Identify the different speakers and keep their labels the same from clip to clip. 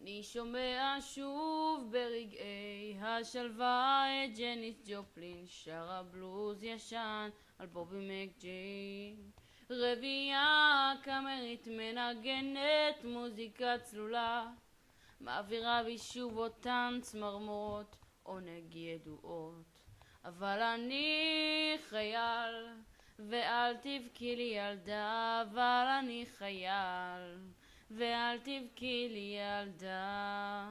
Speaker 1: אני שומע שוב ברגעי השלווה את ג'ניס ג'ופלין שרה בלוז ישן על בובי מקג'יי. רביעייה קאמרית מנגנת מוזיקה צלולה, מעבירה בי שוב אותן צמרמות עונג ידועות. אבל אני חייל ואל תבכי לי ילדה, אבל אני חייל ואל תבכי לי ילדה.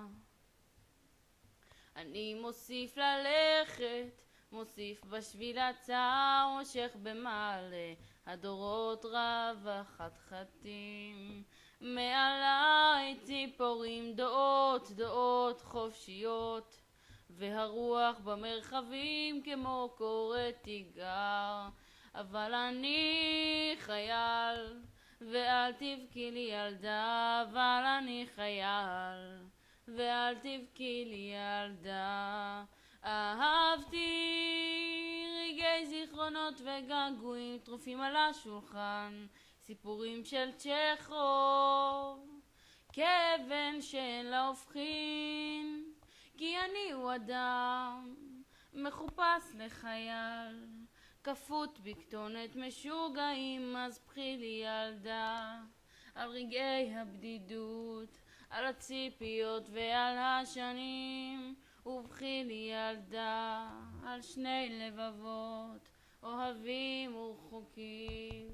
Speaker 1: אני מוסיף ללכת, מוסיף בשביל הצער, מושך במעלה הדורות רווחת חתים. מעליי ציפורים דעות דעות חופשיות, והרוח במרחבים כמו קורא תיגר. אבל אני חייל ואל תבכי לי ילדה, אבל אני חייל ואל תבכי לי ילדה. אהבתי רגעי זיכרונות וגעגועים טרופים על השולחן, סיפורים של צ'כוב כאבן שאין לה הופכין. כי אני הוא אדם מחופש לחייל, כפות בכתונת משוגעים, אז פחי לי ילדה. על רגעי הבדידות, על הציפיות ועל השנים, ובכי לי ילדה על שני לבבות אוהבים ורחוקים.